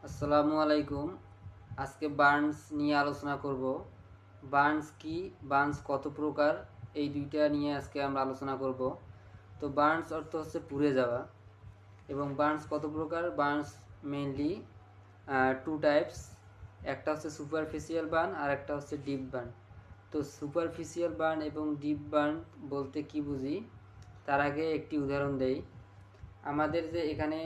আসসালামু আলাইকুম। আজকে বার্নস নিয়ে আলোচনা করব। বার্নস কি, বার্নস কত প্রকার, এই দুইটা নিয়ে আজকে আমরা আলোচনা করব। তো বার্নস অর্থ হচ্ছে পুড়ে যাওয়া। এবং বার্নস কত প্রকার? Burns mainly two types. একটা হচ্ছে সুপারফিশিয়াল বার্ন আর একটা হচ্ছে ডিপ বার্ন। তো সুপারফিশিয়াল বার্ন এবং ডিপ বার্ন বলতে কি বুঝি তার আগে একটি উদাহরণ দেই। আমাদের যে এখানে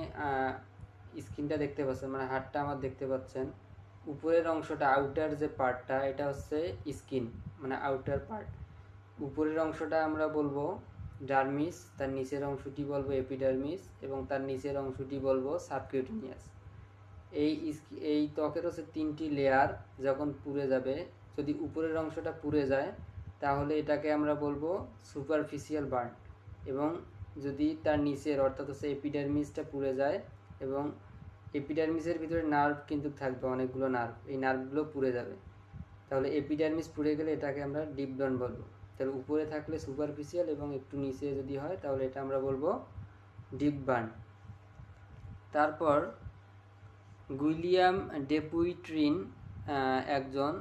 স্কিনটা দেখতে পাচ্ছেন, মানে হাড়টা আমার দেখতে পাচ্ছেন, উপরের অংশটা, আউটার যে পার্টটা, এটা হচ্ছে স্কিন, মানে আউটার পার্ট। উপরের অংশটা আমরা বলবো ডার্মিস, তার নিচের অংশটি বলবো এপিডার্মিস, এবং তার নিচের অংশটি বলবো সাবকিউটেনিয়াস। এই ত্বকের হচ্ছে তিনটি লেয়ার। যখন পুড়ে যাবে, যদি উপরের অংশটা পুড়ে যায় তাহলে এটাকে আমরা বলবো সুপারফিশিয়াল বার্ন। এবং যদি তার নিচের অর্থাৎ হচ্ছে এপিডার্মিসটা পুড়ে যায়, এবং এপিডার্মিসের ভিতরে নার্ভ কিন্তু থাকবে, অনেকগুলো নার্ভ, এই নার্ভগুলো পুড়ে যাবে, তাহলে এপিডার্মিস পুড়ে গেলে এটাকে আমরা ডিপ বার্ন বলবো। তাহলে উপরে থাকলে সুপারফিশিয়াল এবং একটু নিচে যদি হয় তাহলে এটা আমরা বলবো ডিপ বার্ন। তারপর উইলিয়াম ডেপুইট্রিন একজন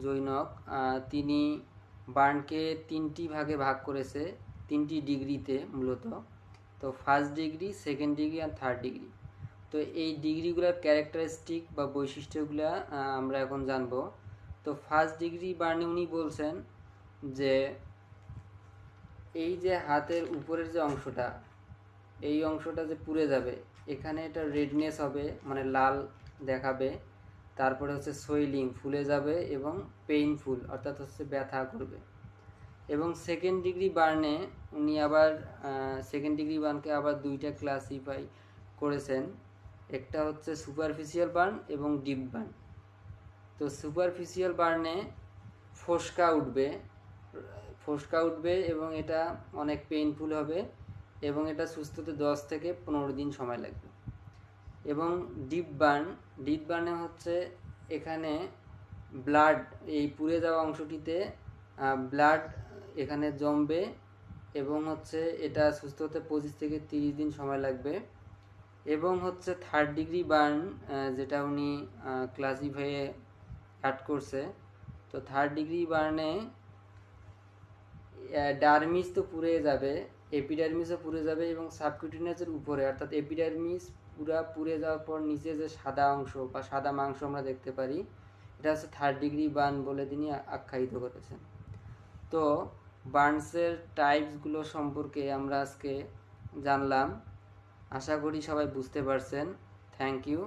জৈনক, তিনি বার্নকে তিনটি ভাগে ভাগ করেছে, তিনটি ডিগ্রিতে মূলত। তো ফার্স্ট ডিগ্রি, সেকেন্ড ডিগ্রি আর থার্ড ডিগ্রি। তো এই ডিগ্রিগুলোর ক্যারেক্টারিস্টিক বা বৈশিষ্ট্যগুলো আমরা এখন জানবো। তো ফার্স্ট ডিগ্রি বার্নে উনি বলছেন যে এই যে হাতের উপরের যে অংশটা, এই অংশটা যে পুড়ে যাবে, এখানে এটা রেডনেস হবে, মানে লাল দেখাবে। তারপরে হচ্ছে সোয়েলিং, ফুলে যাবে, এবং পেইনফুল অর্থাৎ হচ্ছে ব্যথা করবে। এবং সেকেন্ড ডিগ্রি বার্নে উনি আবার সেকেন্ড ডিগ্রি বার্নকে আবার দুইটা ক্লাসিফাই করেছেন। একটা হচ্ছে সুপারফিশিয়াল বার্ন এবং ডিপ বার্ন। তো সুপারফিশিয়াল বার্নে ফোস্কা উঠবে এবং এটা অনেক পেইনফুল হবে, এবং এটা সুস্থ হতে 10 থেকে 15 দিন সময় লাগবে। এবং ডিপ বার্নে হচ্ছে এখানে ব্লাড, এই পুড়ে যাওয়া অংশটিতে ব্লাড এখানে জমবে, এবং হচ্ছে এটা সুস্থ হতে 25 থেকে 30 দিন সময় লাগবে। এবং হচ্ছে থার্ড ডিগ্রি বার্ন, যেটা উনি ক্লাসিফাইয়ে অ্যাড করছে। তো থার্ড ডিগ্রি বার্নে ডার্মিস তো পুড়ে যাবে, এপিডার্মিসও পুড়ে যাবে, এবং সাবকিউটেনিয়াসের উপরে অর্থাৎ এপিডার্মিস পুড়ে যাওয়ার পর নিচে যে সাদা অংশ বা সাদা মাংস আমরা দেখতে পারি, এটা হচ্ছে থার্ড ডিগ্রি বার্ন বলে তিনি আখ্যায়িত করেছেন। তো বার্নসের টাইপসগুলো সম্পর্কে আমরা আজকে জানলাম। আশা করি সবাই বুঝতে পারছেন। Thank you.